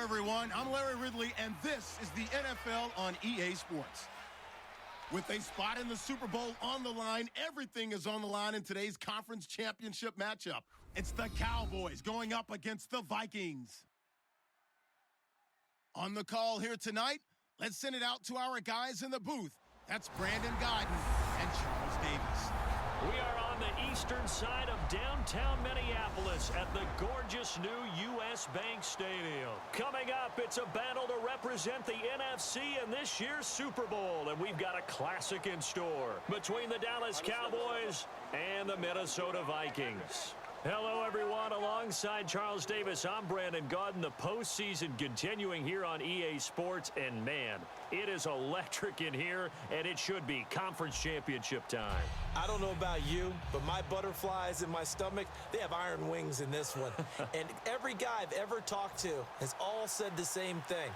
everyone. I'm Larry Ridley, and this is the NFL on EA Sports. With a spot in the Super Bowl on the line, everything is on the line in today's conference championship matchup. It's the Cowboys going up against the Vikings. On the call here tonight, let's send it out to our guys in the booth. That's Brandon Guyton and Charles Davis. We are on the eastern side of downtown Minneapolis at the gorgeous new U.S. Bank Stadium. Coming up, it's a battle to represent the NFC in this year's Super Bowl, and we've got a classic in store between the Dallas Cowboys and the Minnesota Vikings. Hello, everyone. Alongside Charles Davis, I'm Brandon Guyton. The postseason continuing here on EA Sports, and man, it is electric in here, and it should be conference championship time. I don't know about you, but my butterflies in my stomach, they have iron wings in this one. And every guy I've ever talked to has all said the same thing.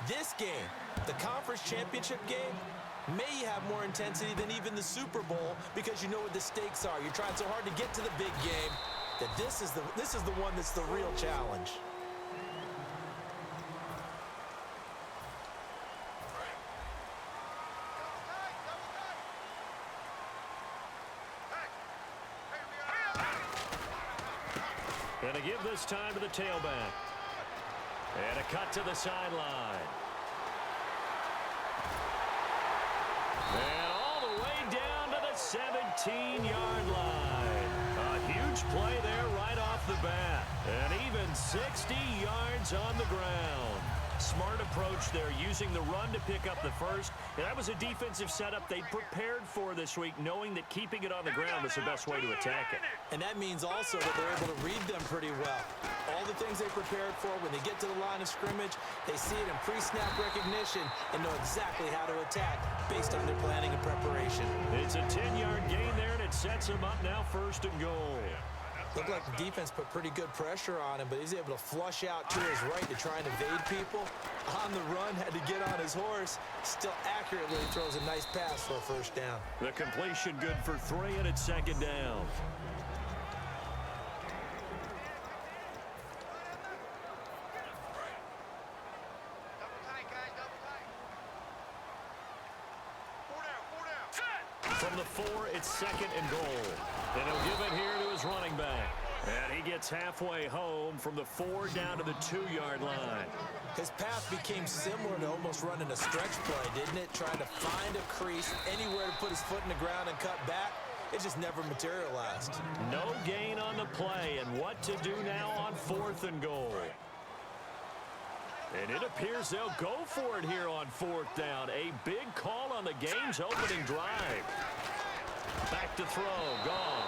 This game, the conference championship game, may have more intensity than even the Super Bowl because you know what the stakes are. You're trying so hard to get to the big game that this is the one that's the real challenge. And a give this time to the tailback. And a cut to the sideline. And all the way down to the 17-yard line. A huge play there right off the bat. And even 60 yards on the ground. Smart approach there, using the run to pick up the first. And that was a defensive setup they prepared for this week, knowing that keeping it on the ground was the best way to attack it. And that means also that they're able to read them pretty well. All the things they prepared for, when they get to the line of scrimmage, they see it in pre-snap recognition and know exactly how to attack based on their planning and preparation. It's a 10-yard gain there, and it sets them up now 1st and goal. Looked like the defense put pretty good pressure on him, but he's able to flush out to his right to try and evade people. On the run, had to get on his horse. Still accurately throws a nice pass for a first down. The completion good for 3, and it's 2nd down. From the 4, it's 2nd and goal. And he'll give it here to his running back. And he gets halfway home from the 4 down to the 2-yard line. His path became similar to almost running a stretch play, didn't it? Trying to find a crease, anywhere to put his foot in the ground and cut back. It just never materialized. No gain on the play, and what to do now on 4th and goal. And it appears they'll go for it here on 4th down. A big call on the game's opening drive. Back to throw, gone.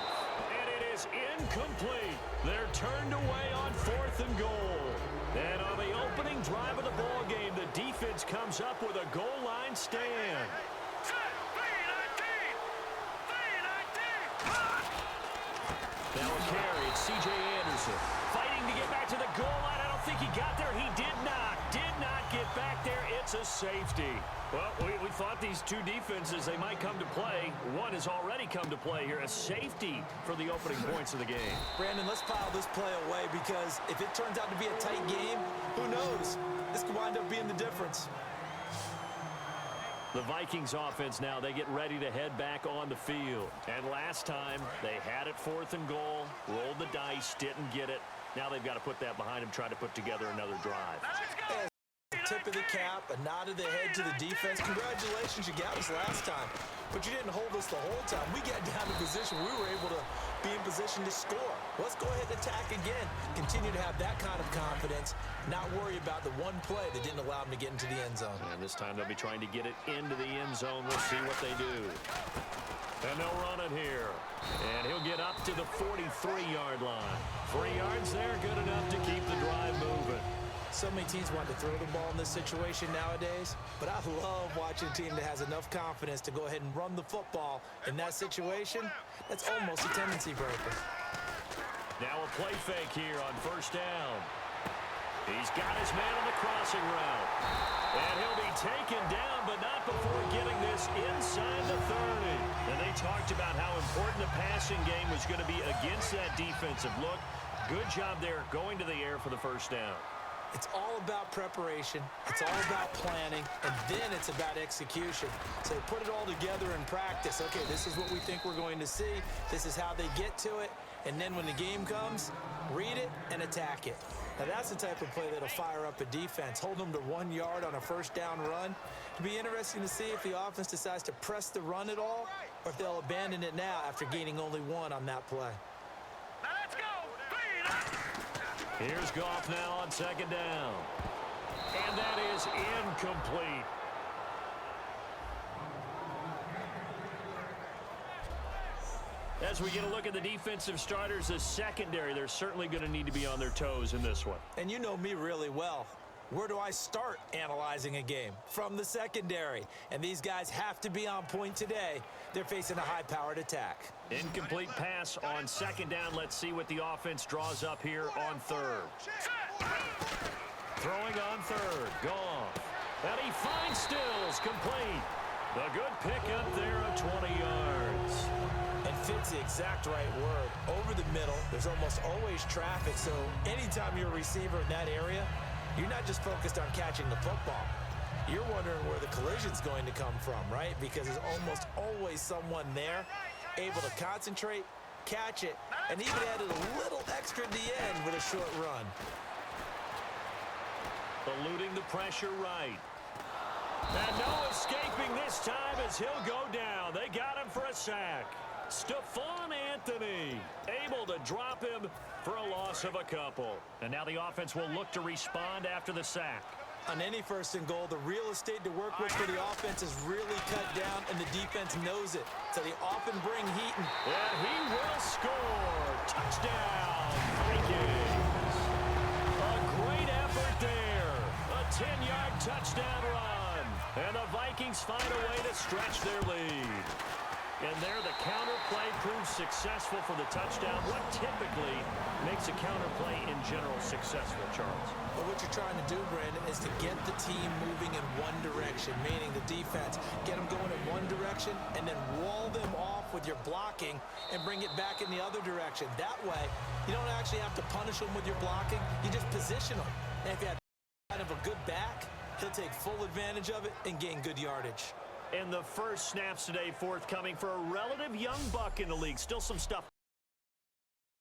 And it is incomplete. They're turned away on 4th and goal. And on the opening drive of the ball game, the defense comes up with a goal line stand. Now a carry, it's C.J. Anderson. Fighting to get back to the goal line. I don't think he got there. He did not get back there. It's a safety. Well, we thought these two defenses, they might come to play. One has already come to play here. A safety for the opening points of the game. Brandon, let's file this play away because if it turns out to be a tight game, who knows? This could wind up being the difference. The Vikings offense now, they get ready to head back on the field. And last time, they had it 4th and goal, rolled the dice, didn't get it. Now they've got to put that behind them, try to put together another drive. Tip of the cap, a nod of the head to the defense. Congratulations, you got us last time. But you didn't hold us the whole time. We got down to position. We were able to be in position to score. Let's go ahead and attack again. Continue to have that kind of confidence. Not worry about the one play that didn't allow them to get into the end zone. And this time they'll be trying to get it into the end zone. We'll see what they do. And they'll run it here. And he'll get up to the 43-yard line. 3 yards there, good enough to keep the drive moving. So many teams want to throw the ball in this situation nowadays, but I love watching a team that has enough confidence to go ahead and run the football. In that situation, that's almost a tendency breaker. Now a play fake here on 1st down. He's got his man on the crossing route. And he'll be taken down, but not before getting this inside the 30. And they talked about how important the passing game was going to be against that defensive look. Good job there going to the air for the 1st down. It's all about preparation. It's all about planning. And then it's about execution. So put it all together in practice. Okay, this is what we think we're going to see. This is how they get to it. And then when the game comes, read it and attack it. Now, that's the type of play that'll fire up a defense. Hold them to 1 yard on a first down run. It'll be interesting to see if the offense decides to press the run at all or if they'll abandon it now after gaining only 1 on that play. Let's go. Here's Goff now on second down. And that is incomplete. As we get a look at the defensive starters, the secondary, they're certainly going to need to be on their toes in this one. And you know me really well. Where do I start analyzing a game? From the secondary. And these guys have to be on point today. They're facing a high-powered attack. Incomplete pass on second down. Let's see what the offense draws up here on third. Throwing on third. Goff. And he finds Stills. Complete. The good pickup there of 20 yards. And fits the exact right word. Over the middle, there's almost always traffic. So anytime you're a receiver in that area, you're not just focused on catching the football. You're wondering where the collision's going to come from, right? Because there's almost always someone there able to concentrate, catch it, and even added a little extra at the end with a short run. Eluding the pressure right. And no escaping this time as he'll go down. They got him for a sack. Stephon Anthony able to drop him for a loss of a couple. And now the offense will look to respond after the sack. On any first and goal, the real estate to work with for the offense is really cut down, and the defense knows it. So they often bring heat. And he will score. Touchdown, Vikings. A great effort there. A 10-yard touchdown run. And the Vikings find a way to stretch their lead. And there, the counter play proves successful for the touchdown. What typically makes a counter play in general successful, Charles? But what you're trying to do, Brandon, is to get the team moving in one direction, meaning the defense. Get them going in one direction and then wall them off with your blocking and bring it back in the other direction. That way, you don't actually have to punish them with your blocking. You just position them. And if you have kind of a good back, he'll take full advantage of it and gain good yardage. And the first snaps today forthcoming for a relative young buck in the league. Still some stuff.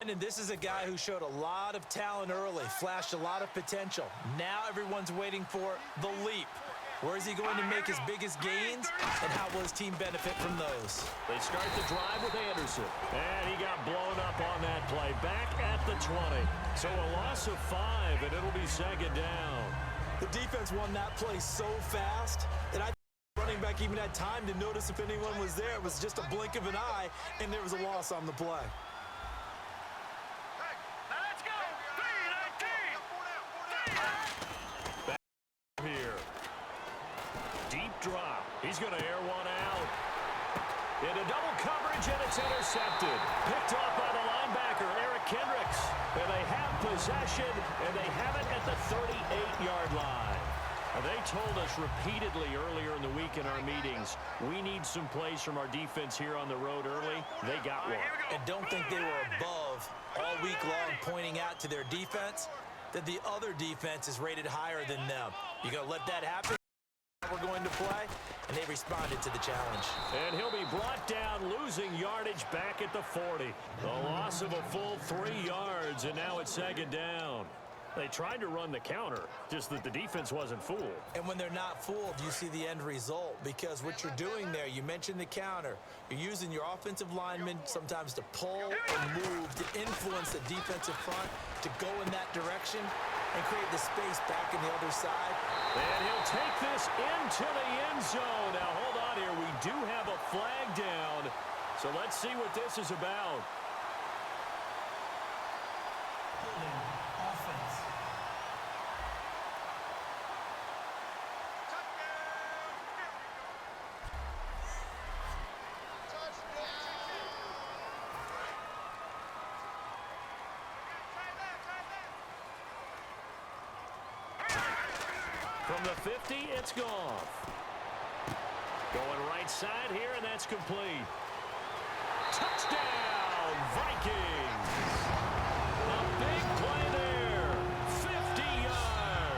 And this is a guy who showed a lot of talent early, flashed a lot of potential. Now everyone's waiting for the leap. Where is he going to make his biggest gains, and how will his team benefit from those? They start the drive with Anderson. And he got blown up on that play. Back at the 20. So a loss of 5, and it'll be second down. The defense won that play so fast that running back even had time to notice if anyone was there. It was just a blink of an eye, and there was a loss on the play. Let's go. Back here. Deep drop. He's going to air one out. Into double coverage, and it's intercepted. Picked off by the linebacker, Eric Kendricks. And they have possession, and they have it at the 38-yard line. They told us repeatedly earlier in the week in our meetings, we need some plays from our defense here on the road early. They got one. And don't think they were above all week long pointing out to their defense that the other defense is rated higher than them. You going to let that happen? We're going to play, and they responded to the challenge. And he'll be brought down, losing yardage back at the 40. A loss of a full 3 yards, and now it's second down. They tried to run the counter, just that the defense wasn't fooled. And when they're not fooled, you see the end result. Because what you're doing there, you mentioned the counter. You're using your offensive linemen sometimes to pull and move, to influence the defensive front, to go in that direction and create the space back in the other side. And he'll take this into the end zone. Now, hold on here. We do have a flag down. So let's see what this is about. From the 50, it's Goff. Going right side here, and that's complete. Touchdown, Vikings! A big play there, 50 yards.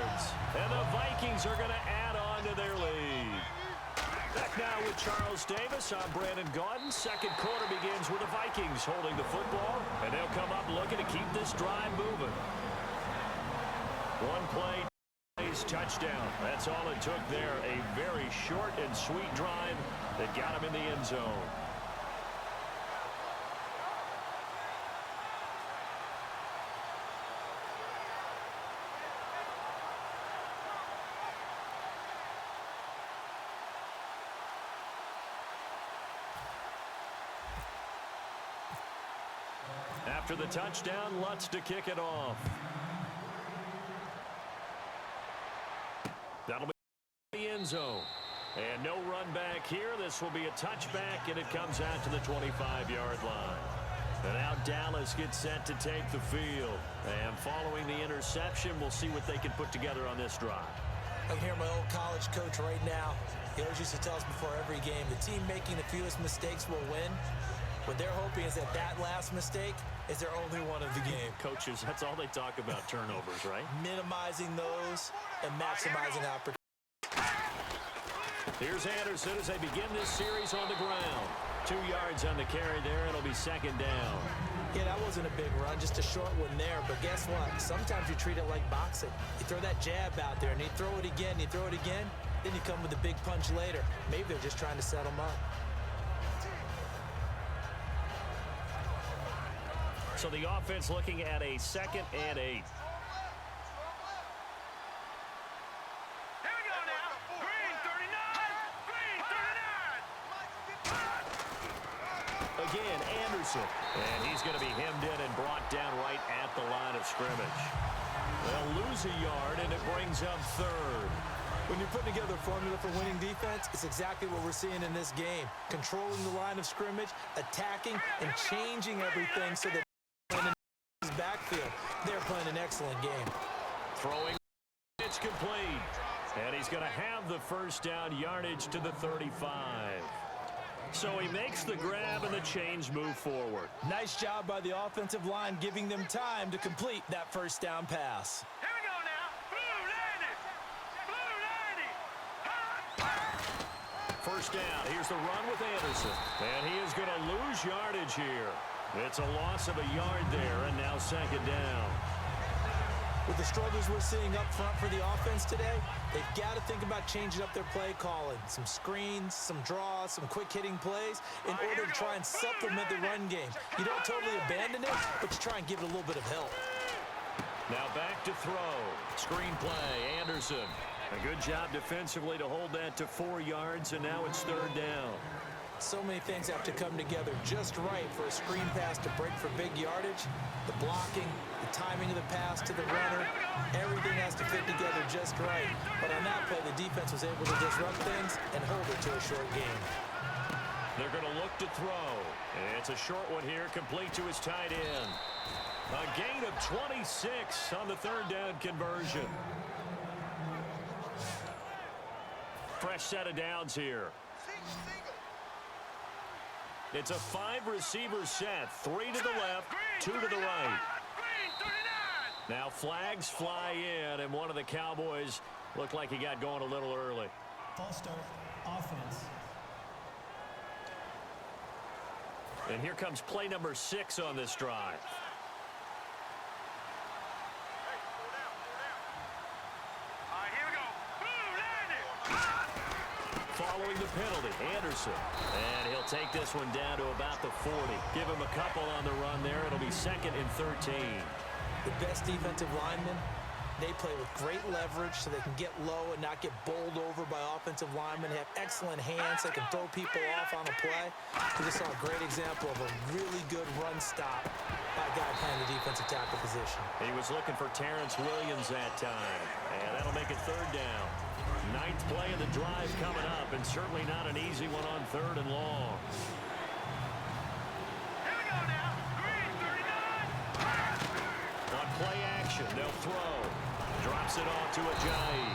Vikings are going to add on to their lead. Back now with Charles Davis. I'm Brandon Gaudin. Second quarter begins with the Vikings holding the football, and they'll come up looking to keep this drive moving. One play, touchdown. That's all it took there. A very short and sweet drive that got him in the end zone. After the touchdown, Lutz to kick it off. That'll be the end zone. And no run back here. This will be a touchback, and it comes out to the 25-yard line. And now Dallas gets set to take the field. And following the interception, we'll see what they can put together on this drive. I can hear my old college coach right now. He always used to tell us before every game, the team making the fewest mistakes will win. What they're hoping is that that last mistake is their only one of the game. Coaches, that's all they talk about, turnovers, right? Minimizing those and maximizing opportunities. Here's Anderson as they begin this series on the ground. 2 yards on the carry there. It'll be second down. Yeah, that wasn't a big run, just a short one there. But guess what? Sometimes you treat it like boxing. You throw that jab out there, and you throw it again, you throw it again, then you come with a big punch later. Maybe they're just trying to set them up. So the offense looking at a 2nd and 8. Here we go now. Green 39. Green 39. Again, Anderson. And he's going to be hemmed in and brought down right at the line of scrimmage. They'll lose a yard, and it brings up 3rd. When you're putting together a formula for winning defense, it's exactly what we're seeing in this game. Controlling the line of scrimmage, attacking, and changing everything so that backfield. They're playing an excellent game. Throwing, it's complete. And he's going to have the first down, yardage to the 35. So he makes the grab and the chains move forward. Nice job by the offensive line giving them time to complete that first down pass. Here we go now. Blue 90. First down. Here's the run with Anderson. And he is going to lose yardage here. It's a loss of a yard there, and now second down. With the struggles we're seeing up front for the offense today, they've got to think about changing up their play calling. Some screens, some draws, some quick-hitting plays in order to try and supplement the run game. You don't totally abandon it, but you try and give it a little bit of help. Now back to throw. Screen play, Anderson. A good job defensively to hold that to 4 yards, and now it's 3rd down. So many things have to come together just right for a screen pass to break for big yardage. The blocking, the timing of the pass to the runner, everything has to fit together just right. But on that play, the defense was able to disrupt things and hold it to a short game. They're going to look to throw. And it's a short one here, complete to his tight end. A gain of 26 on the 3rd down conversion. Fresh set of downs here. It's a 5-receiver set. 3 to the left, 2 to the right. Now flags fly in, and one of the Cowboys looked like he got going a little early. False start, offense. And here comes play number 6 on this drive. Following the penalty, Anderson. And he'll take this one down to about the 40. Give him a couple on the run there. It'll be 2nd and 13. The best defensive linemen, they play with great leverage so they can get low and not get bowled over by offensive linemen. They have excellent hands. They can throw people off on a play. We just saw a great example of a really good run stop by a guy playing the defensive tackle position. He was looking for Terrence Williams that time. And that'll make it 3rd down. 9th play of the drive coming up, and certainly not an easy one on 3rd and long. Here we go now. Green 39. On play action, they'll throw. Drops it off to Ajayi.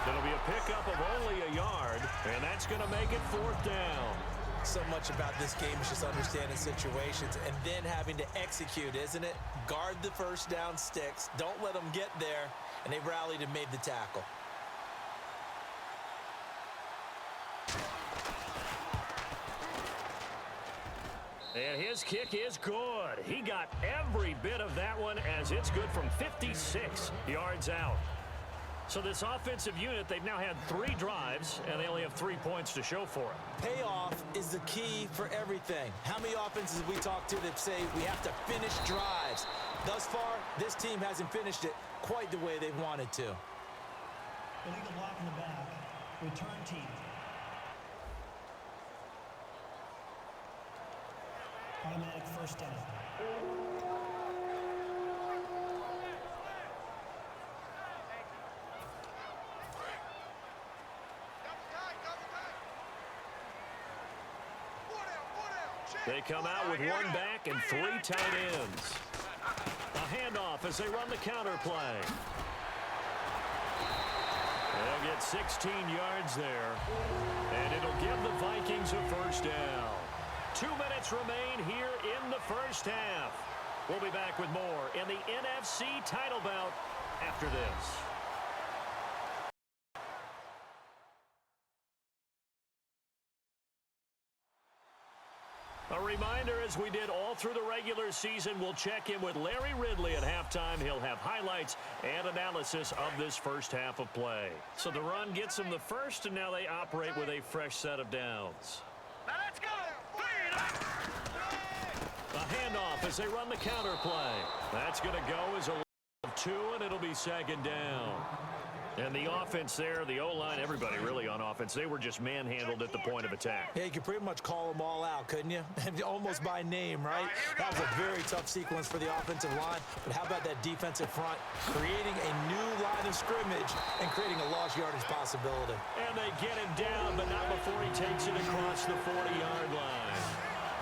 It'll be a pickup of only a yard, and that's going to make it 4th down. So much about this game is just understanding situations and then having to execute, isn't it? Guard the first down sticks. Don't let them get there, and they rallied and made the tackle. And his kick is good. He got every bit of that one as it's good from 56 yards out. So this offensive unit, they've now had 3 drives, and they only have 3 points to show for it. Payoff is the key for everything. How many offenses have we talked to that say we have to finish drives? Thus far, this team hasn't finished it quite the way they've wanted to. Illegal block in the back. Return team. Automatic first down. They come out with 1 back and 3 tight ends. A handoff as they run the counter play. They'll get 16 yards there, and it'll give the Vikings a first down. 2 minutes remain here in the first half. We'll be back with more in the NFC title bout after this. A reminder, as we did all through the regular season, we'll check in with Larry Ridley at halftime. He'll have highlights and analysis of this first half of play. So the run gets them the first, and now they operate with a fresh set of downs. Now let's go. A handoff as they run the counter play. That's going to go as a 2, and it'll be 2nd down. And the offense there, the O-line, everybody really on offense, they were just manhandled at the point of attack. Yeah, you could pretty much call them all out, couldn't you? Almost by name, right? That was a very tough sequence for the offensive line. But how about that defensive front creating a new line of scrimmage and creating a lost yardage possibility? And they get him down, but not before he takes it across the 40-yard line.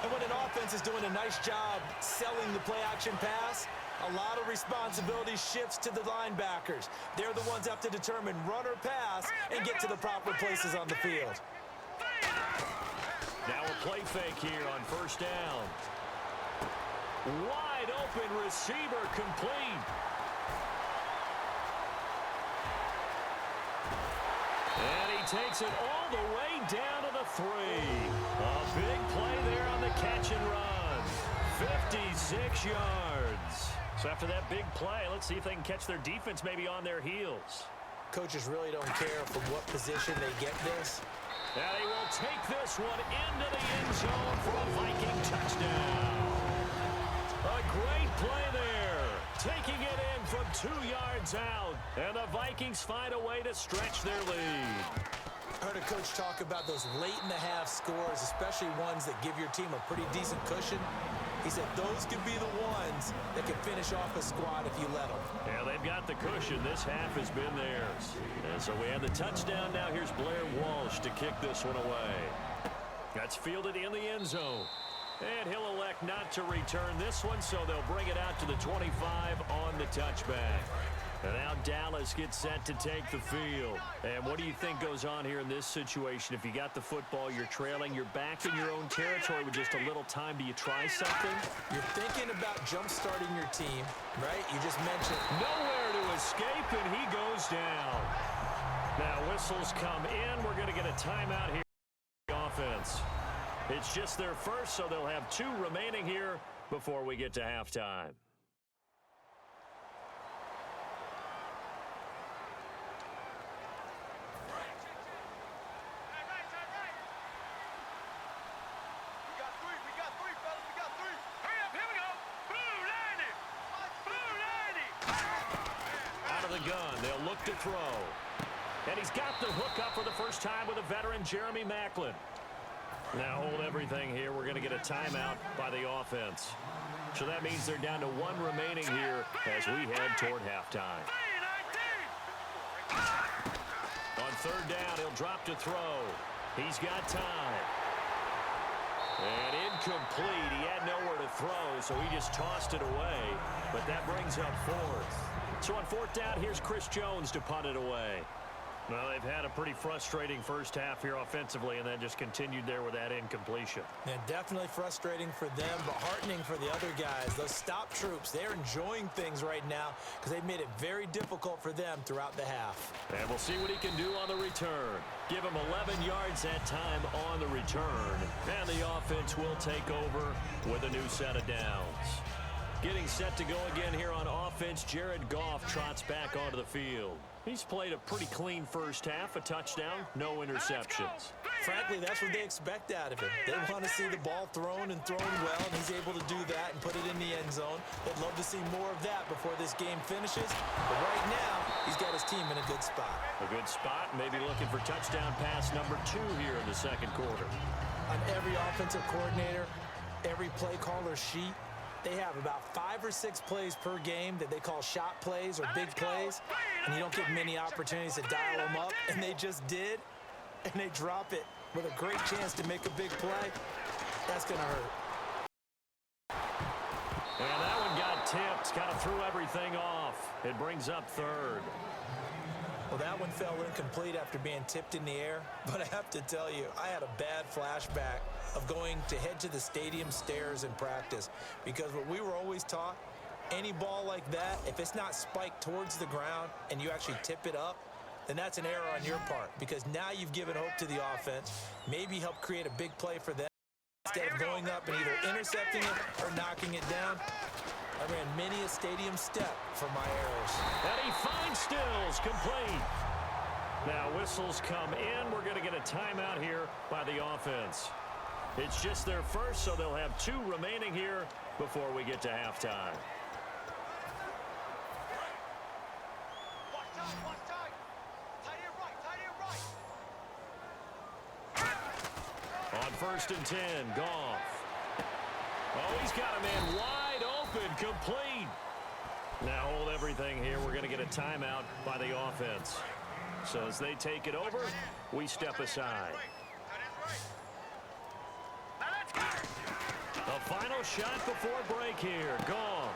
And when an offense is doing a nice job selling the play-action pass, a lot of responsibility shifts to the linebackers. They're the ones that have to determine run or pass and get to the proper places on the field. Now a play fake here on first down. Wide open receiver complete. And he takes it all the way down to the 3. A big play there on the catch and run. 56 yards. So after that big play, let's see if they can catch their defense maybe on their heels. Coaches really don't care from what position they get this. And he will take this one into the end zone for a Viking touchdown. A great play there. Taking it in from 2 yards out. And the Vikings find a way to stretch their lead. I heard a coach talk about those late-in-the-half scores, especially ones that give your team a pretty decent cushion. He said those could be the ones that can finish off a squad if you let them. Yeah, they've got the cushion. This half has been theirs. And so we have the touchdown. Now here's Blair Walsh to kick this one away. That's fielded in the end zone. And he'll elect not to return this one, so they'll bring it out to the 25 on the touchback. And now Dallas gets set to take the field. And what do you think goes on here in this situation? If you got the football, you're trailing, you're back in your own territory with just a little time. Do you try something? You're thinking about jump-starting your team, right? You just mentioned nowhere to escape, and he goes down. Now whistles come in. We're going to get a timeout here for the offense. It's just their first, so they'll have 2 remaining here before we get to halftime. To throw. And he's got the hook up for the first time with a veteran, Jeremy Maclin. Now hold everything here. We're going to get a timeout by the offense. So that means they're down to 1 remaining here as we head toward halftime. On 3rd down, he'll drop to throw. He's got time. And incomplete. He had nowhere to throw, so he just tossed it away. But that brings up 4th. So on 4th down, here's Chris Jones to punt it away. Well, they've had a pretty frustrating first half here offensively, and then just continued there with that incompletion. Yeah, definitely frustrating for them, but heartening for the other guys. Those stop troops, they're enjoying things right now because they've made it very difficult for them throughout the half. And we'll see what he can do on the return. Give him 11 yards that time on the return. And the offense will take over with a new set of downs. Getting set to go again here on offense, Jared Goff trots back onto the field. He's played a pretty clean first half, a touchdown, no interceptions. Frankly, that's what they expect out of him. They want to see the ball thrown and thrown well, and he's able to do that and put it in the end zone. They'd love to see more of that before this game finishes. But right now, he's got his team in a good spot. A good spot, maybe looking for touchdown pass number 2 here in the second quarter. On every offensive coordinator, every play caller sheet, they have about 5 or 6 plays per game that they call shot plays or big plays, and you don't get many opportunities to dial them up, and they just did, and they drop it with a great chance to make a big play. That's going to hurt. And that one got tipped, kind of threw everything off. It brings up third. Well, that one fell incomplete after being tipped in the air, but I have to tell you, I had a bad flashback of going to head to the stadium stairs in practice, because what we were always taught, any ball like that, if it's not spiked towards the ground and you actually tip it up, then that's an error on your part, because now you've given hope to the offense, maybe help create a big play for them instead of going up and either intercepting it or knocking it down. I ran many a stadium step for my errors. And he finds Stills, complete. Now whistles come in. We're going to get a timeout here by the offense. It's just their first, so they'll have 2 remaining here before we get to halftime. On 1st and 10, Goff. Oh, he's got a man wide open, complete. Now hold everything here. We're going to get a timeout by the offense. So as they take it over, we step aside. The final shot before break here. Goff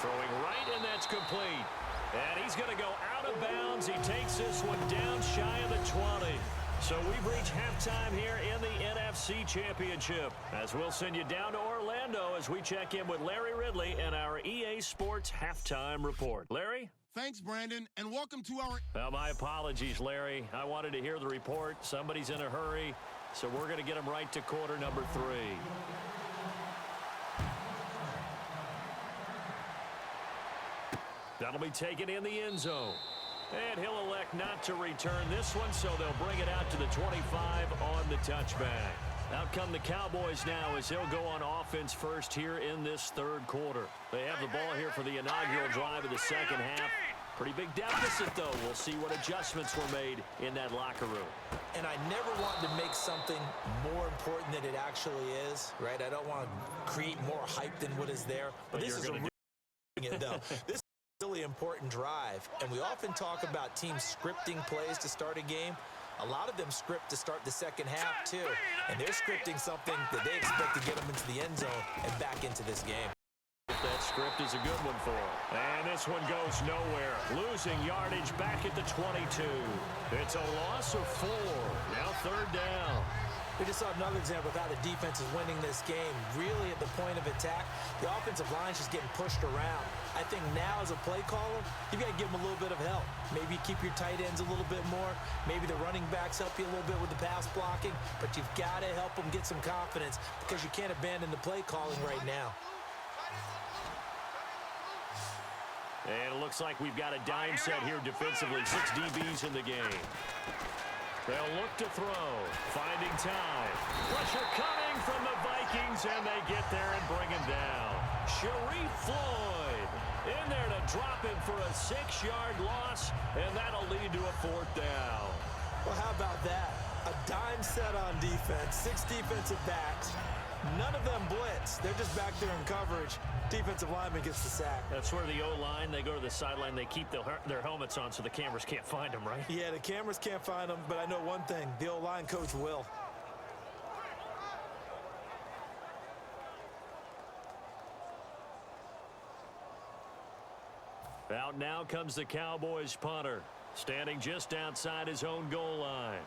throwing right, and that's complete. And he's going to go out of bounds. He takes this one down shy of the 20. So we've reached halftime here in the NFC Championship, as we'll send you down to Orlando as we check in with Larry Ridley and our EA Sports Halftime Report. Larry? Thanks, Brandon, and welcome to our... Well, my apologies, Larry. I wanted to hear the report. Somebody's in a hurry, so we're going to get him right to quarter number 3. That'll be taken in the end zone. And he'll elect not to return this one, so they'll bring it out to the 25 on the touchback. Out come the Cowboys now as they'll go on offense first here in this third quarter. They have the ball here for the inaugural drive of the second half. Pretty big deficit, though. We'll see what adjustments were made in that locker room. And I never want to make something more important than it actually is, right? I don't want to create more hype than what is there. But this is it, though. This really important drive, and we often talk about teams scripting plays to start a game. A lot of them script to start the second half too, and they're scripting something that they expect to get them into the end zone and back into this game. That script is a good one for them. And this one goes nowhere. Losing yardage back at the 22. It's a loss of 4. Now 3rd down. We just saw another example of how the defense is winning this game. Really at the point of attack, the offensive line is just getting pushed around. I think now as a play caller, you've got to give them a little bit of help. Maybe keep your tight ends a little bit more. Maybe the running backs help you a little bit with the pass blocking. But you've got to help them get some confidence because you can't abandon the play calling right now. And it looks like we've got a dime set here defensively. 6 DBs in the game. They'll look to throw. Finding time. Pressure coming from the Vikings, and they get there and bring him down. Sharif Floyd in there to drop him for a 6-yard loss, and that'll lead to a 4th down. Well, how about that? A dime set on defense. 6 defensive backs. None of them blitz. They're just back there in coverage. Defensive lineman gets the sack. That's where the O-line, they go to the sideline, they keep their helmets on so the cameras can't find them, right? Yeah, the cameras can't find them, but I know one thing. The O-line coach will. Out now comes the Cowboys punter. standing just outside his own goal line.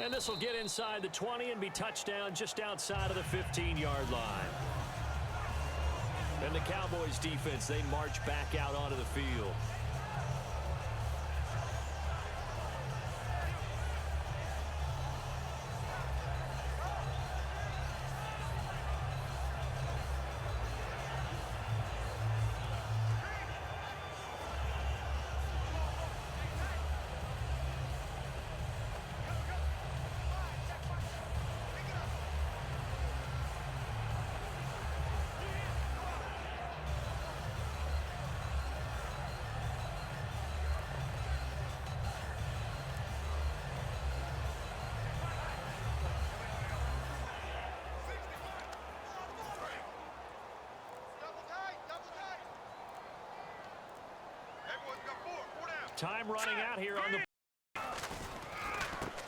And this will get inside the 20 and be touchdown just outside of the 15-yard line. And the Cowboys defense, they march back out onto the field. Time running out here on the...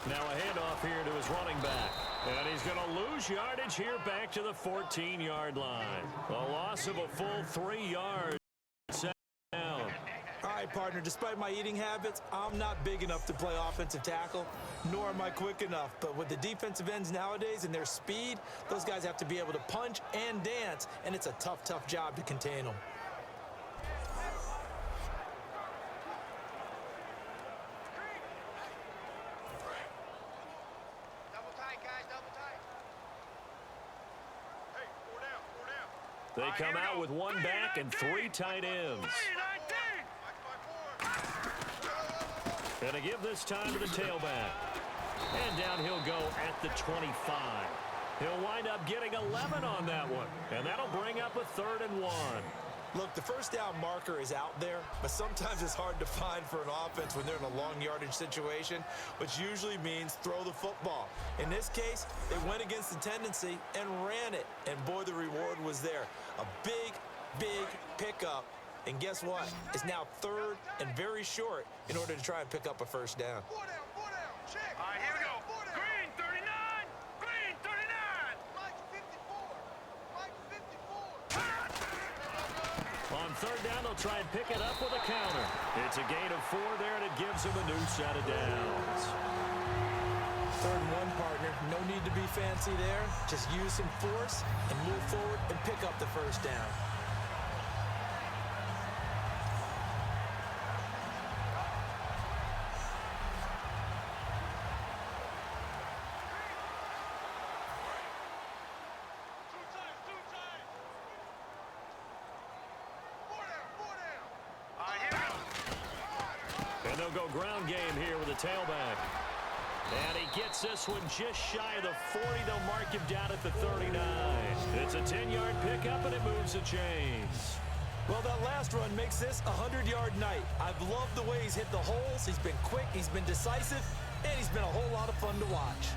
Now a handoff here to his running back. And he's going to lose yardage here back to the 14-yard line. A loss of a full 3 yards. Down. All right, partner, despite my eating habits, I'm not big enough to play offensive tackle, nor am I quick enough. But with the defensive ends nowadays and their speed, those guys have to be able to punch and dance, and it's a tough, tough job to contain them. They come out with one back and 3 tight ends. And to give this time to the tailback. And down he'll go at the 25. He'll wind up getting 11 on that one. And that'll bring up a 3rd and 1. Look, the first down marker is out there, but sometimes it's hard to find for an offense when they're in a long yardage situation, which usually means throw the football. In this case, they went against the tendency and ran it, and boy, the reward was there. A big, big pickup, and guess what? It's now 3rd and very short in order to try and pick up a first down. All right, here we go. Green 39. Green 39. Mike 54. Mike 54. On 3rd down, they'll try and pick it up with a counter. It's a gain of 4 there, and it gives them a new set of downs. 3rd and 1, partner. No need to be fancy there. Just use some force and move forward and pick up the first down. And they'll go ground game here with a tailback. And he gets this one just shy of the 40. They'll mark him down at the 39. It's a 10-yard pickup, and it moves the chains. Well, that last run makes this a 100-yard night. I've loved the way he's hit the holes. He's been quick, he's been decisive, and he's been a whole lot of fun to watch.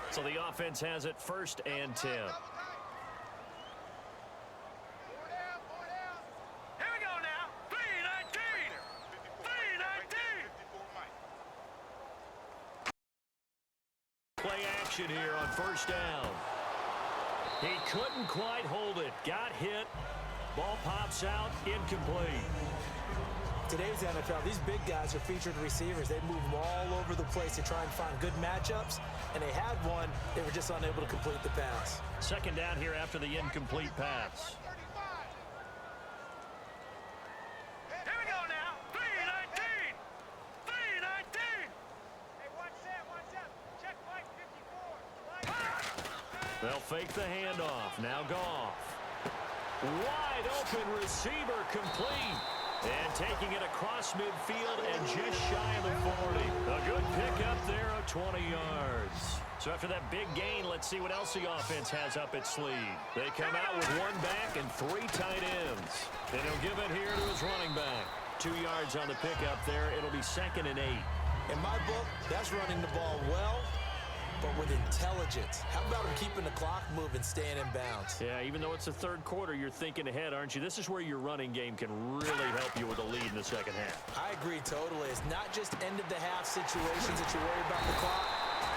So the offense has it 1st and 10. Here on 1st down. He couldn't quite hold it. Got hit. Ball pops out. Incomplete. Today's NFL, these big guys are featured receivers. They move them all over the place to try and find good matchups, and they had one. They were just unable to complete the pass. 2nd down here after the incomplete pass. They'll fake the handoff. Now Goff. Wide open receiver complete. And taking it across midfield and just shy of the 40. A good pickup there of 20 yards. So after that big gain, let's see what else the offense has up its sleeve. They come out with 1 back and 3 tight ends. And he'll give it here to his running back. 2 yards on the pickup there. It'll be 2nd and 8. In my book, that's running the ball well but with intelligence. How about him keeping the clock moving, staying in bounds? Yeah, even though it's the third quarter, you're thinking ahead, aren't you? This is where your running game can really help you with a lead in the second half. I agree totally. It's not just end-of-the-half situations that you worry about the clock.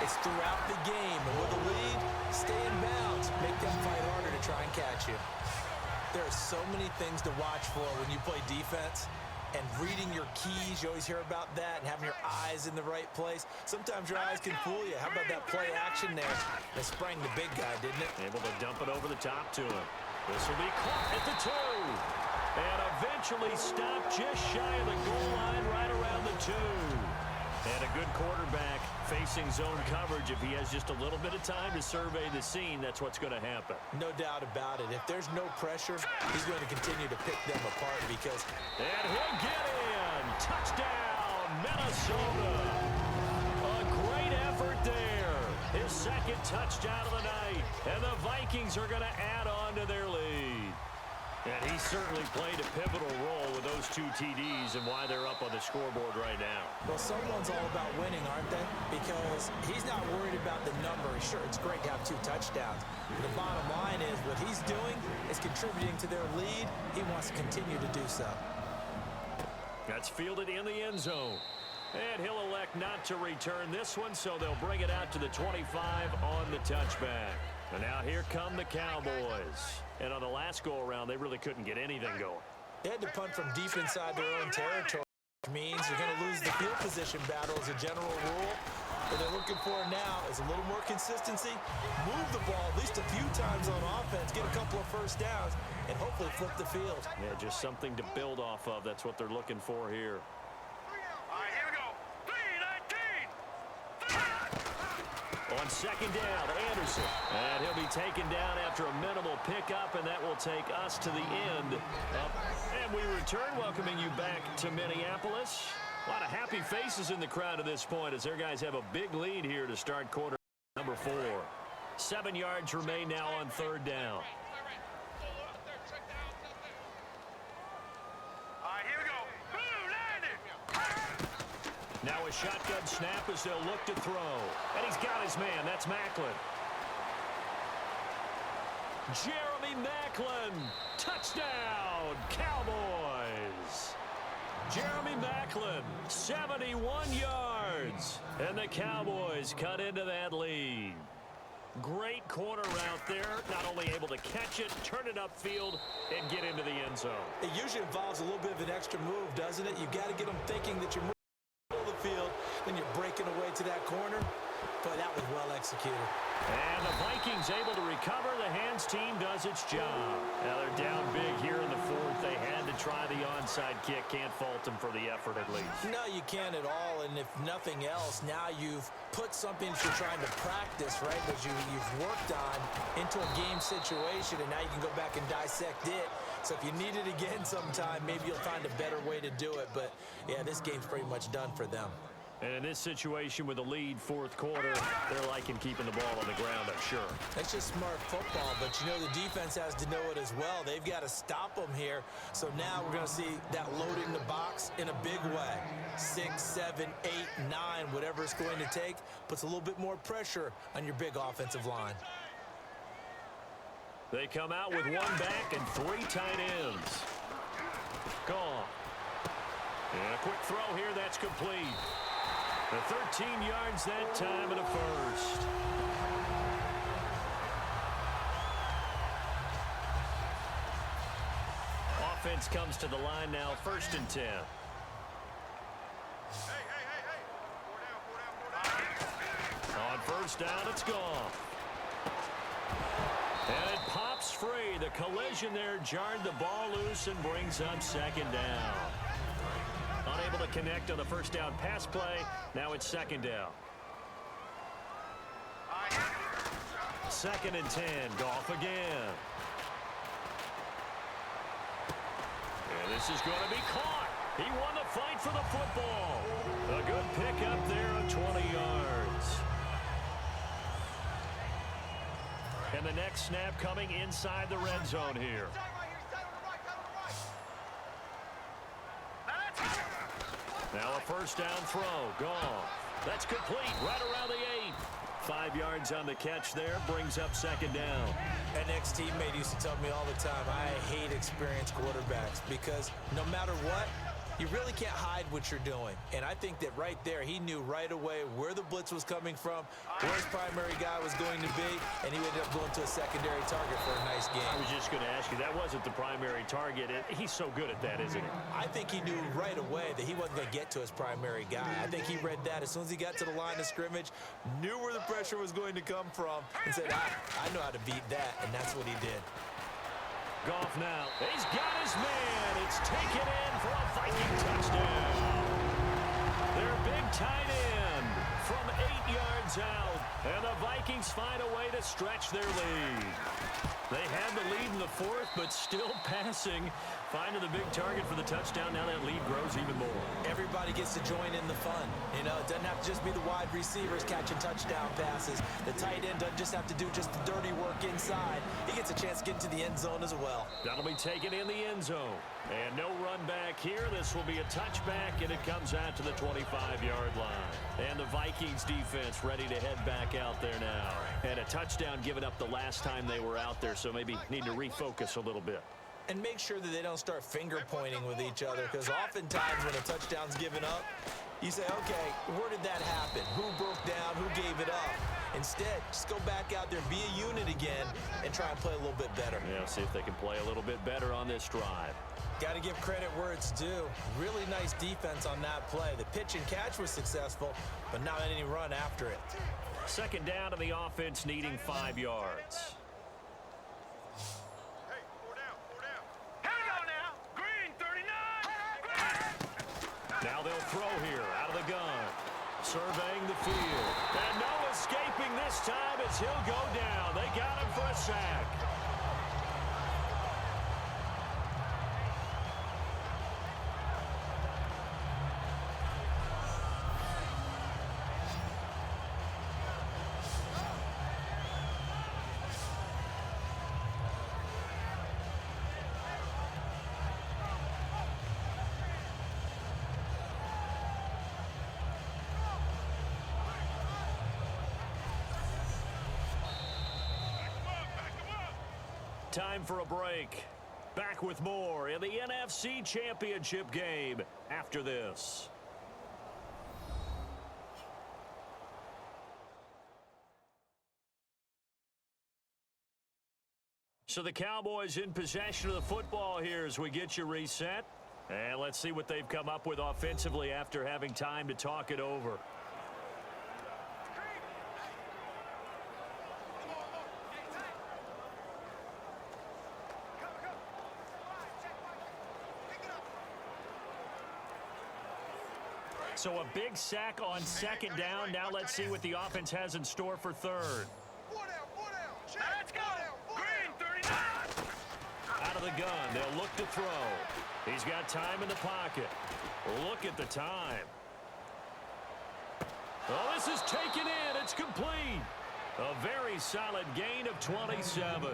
It's throughout the game. And with a lead, stay in bounds. Make them fight harder to try and catch you. There are so many things to watch for when you play defense. And reading your keys, you always hear about that, and having your eyes in the right place. Sometimes your eyes can fool you. How about that play action there? They sprang the big guy, didn't it? Able to dump it over the top to him. This will be caught at the 2. And eventually stopped just shy of the goal line right around the 2. And a good quarterback facing zone coverage. If he has just a little bit of time to survey the scene, that's what's going to happen. No doubt about it. If there's no pressure, he's going to continue to pick them apart because... And he'll get in. Touchdown, Minnesota. A great effort there. His second touchdown of the night. And the Vikings are going to add on to their lead. And he certainly played a pivotal role with those 2 TDs and why they're up on the scoreboard right now. Well, someone's all about winning, aren't they? Because he's not worried about the number. Sure, it's great to have 2 touchdowns. The bottom line is what he's doing is contributing to their lead. He wants to continue to do so. That's fielded in the end zone. And he'll elect not to return this one, so they'll bring it out to the 25 on the touchback. And now here come the Cowboys. And on the last go-around, they really couldn't get anything going. They had to punt from deep inside their own territory, which means you're going to lose the field position battle as a general rule. What they're looking for now is a little more consistency, move the ball at least a few times on offense, get a couple of first downs, and hopefully flip the field. Yeah, just something to build off of. That's what they're looking for here. All right, here we go. 3-19. On second down, Anderson. And he'll be taken down after a minimal pickup, and that will take us to the end. And we return, welcoming you back to Minneapolis. A lot of happy faces in the crowd at this point as their guys have a big lead here to start quarter number 4. 7 yards remain now on third down. All right, here we go. Now a shotgun snap as they'll look to throw. And he's got his man. That's Macklin. Jeremy Macklin. Touchdown, Cowboys. Jeremy Macklin, 71 yards. And the Cowboys cut into that lead. Great corner route there. Not only able to catch it, turn it upfield, and get into the end zone. It usually involves a little bit of an extra move, doesn't it? You've got to get them thinking that you're moving the field, then you're breaking away to that corner. But that was well executed. And the Vikings able to recover. The hands team does its job. Now they're down big here in the 4th. They had to try the onside kick. Can't fault them for the effort at least. No, you can't at all. And if nothing else, now you've put something that you're trying to practice, right, that you've worked on into a game situation, and now you can go back and dissect it. So if you need it again sometime, maybe you'll find a better way to do it. But, yeah, this game's pretty much done for them. And in this situation with the lead 4th quarter, they're liking keeping the ball on the ground, I'm sure. That's just smart football, but you know the defense has to know it as well. They've got to stop them here. So now we're going to see that loading the box in a big way. 6, 7, 8, 9, whatever it's going to take, puts a little bit more pressure on your big offensive line. They come out with 1 back and 3 tight ends. Gone. And a quick throw here, that's complete. The 13 yards that time and a first. Offense comes to the line now, 1st and 10. On 1st down, it's gone. And it pops free. The collision there jarred the ball loose and brings up 2nd down. Unable to connect on the 1st down pass play. Now it's 2nd down. 2nd and 10. Goff again. And this is going to be caught. He won the fight for the football. A good pickup there of 20 yards. And the next snap coming inside the red zone here. Now a 1st down throw. Gone. That's complete right around the 8. 5 yards on the catch there. Brings up second down. An ex-teammate used to tell me all the time, I hate experienced quarterbacks because no matter what, you really can't hide what you're doing. And I think that right there, he knew right away where the blitz was coming from, where his primary guy was going to be, and he ended up going to a secondary target for a nice game. I was just going to ask you, that wasn't the primary target. He's so good at that, isn't he? I think he knew right away that he wasn't going to get to his primary guy. I think he read that as soon as he got to the line of scrimmage, knew where the pressure was going to come from, and said, I know how to beat that, and that's what he did. Goff now. He's got his man. It's taken in for a Viking touchdown. Their big tight end from 8 yards out. And the Vikings find a way to stretch their lead. They had the lead in the fourth, but still passing. Finding the big target for the touchdown. Now that lead grows even more. Everybody gets to join in the fun. You know, it doesn't have to just be the wide receivers catching touchdown passes. The tight end doesn't just have to do just the dirty work inside. He gets a chance to get into the end zone as well. That'll be taken in the end zone. And no run back here. This will be a touchback, and it comes out to the 25-yard line. And the Vikings defense ready to head back out there now. And a touchdown given up the last time they were out there, so maybe need to refocus a little bit. And make sure that they don't start finger pointing with each other, because oftentimes when a touchdown's given up, you say, okay, where did that happen? Who broke down? Who gave it up? Instead, just go back out there, be a unit again, and try and play a little bit better. Yeah, see if they can play a little bit better on this drive. Got to give credit where it's due. Really nice defense on that play. The pitch and catch was successful, but not any run after it. Second down to the offense needing 5 yards. Now they'll throw here out of the gun. Surveying the field. And no escaping this time as he'll go down. They got him for a sack. Time for a break. Back with more in the NFC Championship game after this. So the Cowboys in possession of the football here as we get you reset. And let's see what they've come up with offensively after having time to talk it over. So a big sack on second down. Now let's see what the offense has in store for third. Let's go. Green 39. Out of the gun. They'll look to throw. He's got time in the pocket. Look at the time. Oh, this is taken in. It's complete. A very solid gain of 27.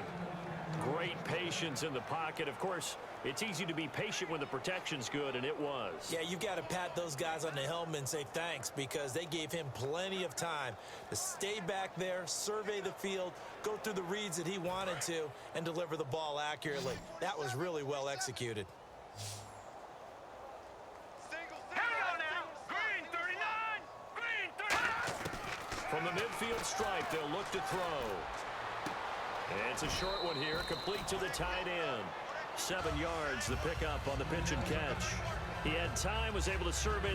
Great patience in the pocket. Of course, it's easy to be patient when the protection's good, and it was. Yeah, you got to pat those guys on the helmet and say thanks because they gave him plenty of time to stay back there, survey the field, go through the reads that he wanted to, and deliver the ball accurately. That was really well executed. From the midfield stripe, they'll look to throw. And it's a short one here, complete to the tight end. 7 yards, the pickup on the pitch and catch. He had time, was able to survey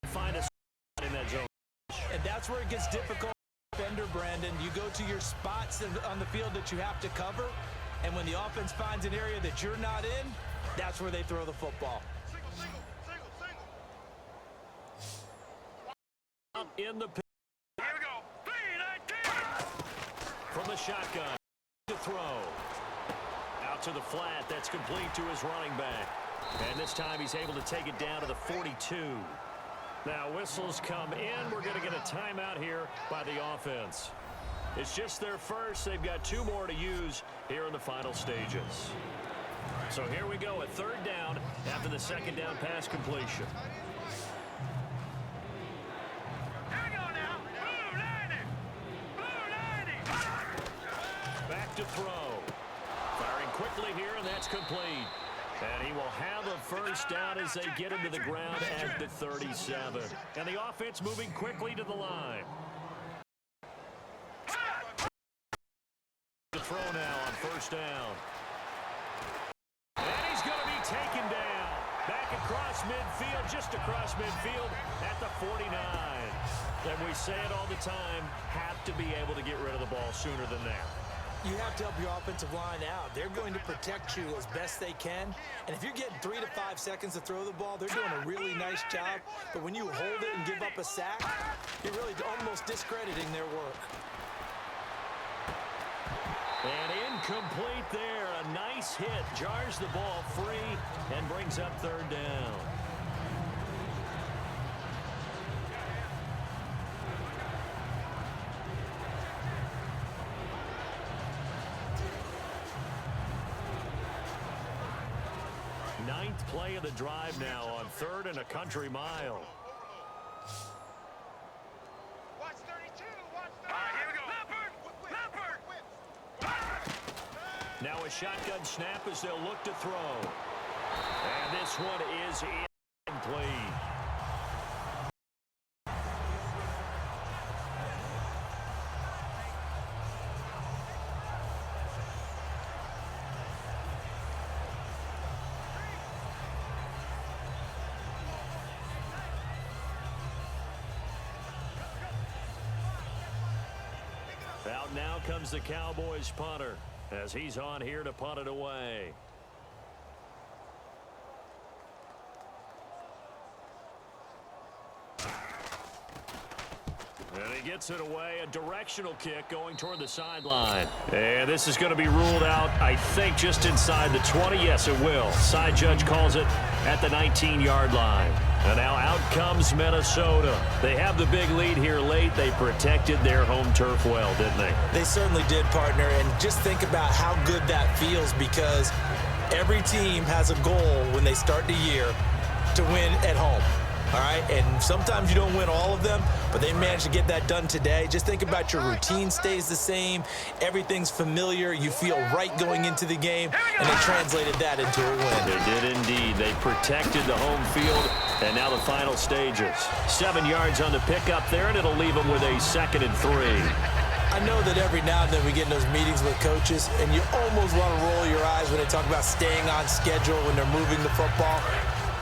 and find a spot in that zone. And that's where it gets difficult. Defender, Brandon, you go to your spots on the field that you have to cover, and when the offense finds an area that you're not in, that's where they throw the football. In the pitch. Here we go. 3-19. From the shotgun to throw. Out to the flat. That's complete to his running back. And this time he's able to take it down to the 42. Now whistles come in. We're going to get a timeout here by the offense. It's just their first. They've got 2 more to use here in the final stages. So here we go, a third down after the second down pass completion. look to throw. Firing quickly here, and that's complete. And he will have a first down as they get into the ground at the 37. And the offense moving quickly to the line. The throw now on first down. And he's going to be taken down. Back across midfield, just across midfield at the 49. And we say it all the time, have to be able to get rid of the ball sooner than that. You have to help your offensive line out. They're going to protect you as best they can. And if you're getting 3 to 5 seconds to throw the ball, they're doing a really nice job. But when you hold it and give up a sack, you're really almost discrediting their work. And incomplete there. A nice hit. Jars the ball free and brings up third down. Ninth play of the drive now on 3rd and a country mile. Watch 32. Watch 32. All right, here we go. Leopard. Now a shotgun snap as they'll look to throw. And this one is incomplete. Out now comes the Cowboys punter as he's on here to punt it away. And he gets it away, a directional kick going toward the sideline. And this is going to be ruled out, I think, just inside the 20. Yes, it will. Side judge calls it at the 19-yard line. And now out comes Minnesota. They have the big lead here late. They protected their home turf well, didn't they? They certainly did, partner. And just think about how good that feels, because every team has a goal when they start the year to win at home. All right, and sometimes you don't win all of them, but they managed to get that done today. Just think about your routine stays the same. Everything's familiar. You feel right going into the game, and they translated that into a win. They did indeed. They protected the home field, and now the final stages. 7 yards on the pickup there, and it'll leave them with a 2nd and 3. I know that every now and then we get in those meetings with coaches, and you almost want to roll your eyes when they talk about staying on schedule when they're moving the football.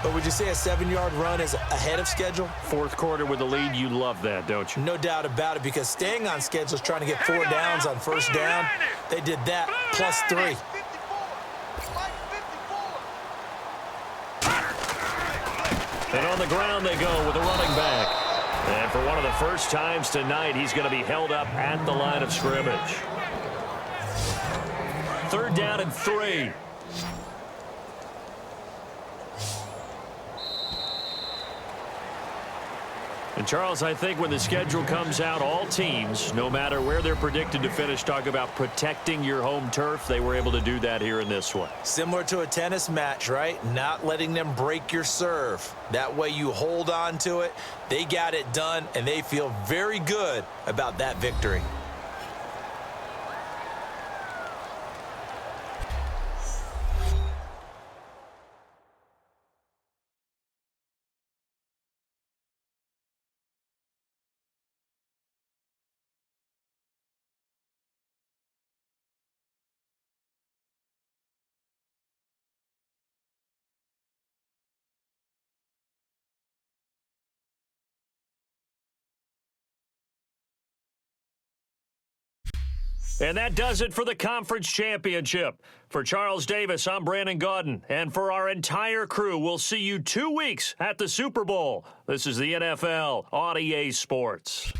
But would you say a 7-yard run is ahead of schedule? 4th quarter with the lead, you love that, don't you? No doubt about it, because staying on schedule is trying to get 4 downs on first down. They did that plus 3. And on the ground they go with a running back. And for one of the first times tonight, he's going to be held up at the line of scrimmage. 3rd down and 3. And, Charles, I think when the schedule comes out, all teams, no matter where they're predicted to finish, talk about protecting your home turf. They were able to do that here in this one. Similar to a tennis match, right? Not letting them break your serve. That way you hold on to it. They got it done, and they feel very good about that victory. And that does it for the conference championship. For Charles Davis, I'm Brandon Gaudin. And for our entire crew, we'll see you 2 weeks at the Super Bowl. This is the NFL on EA Sports.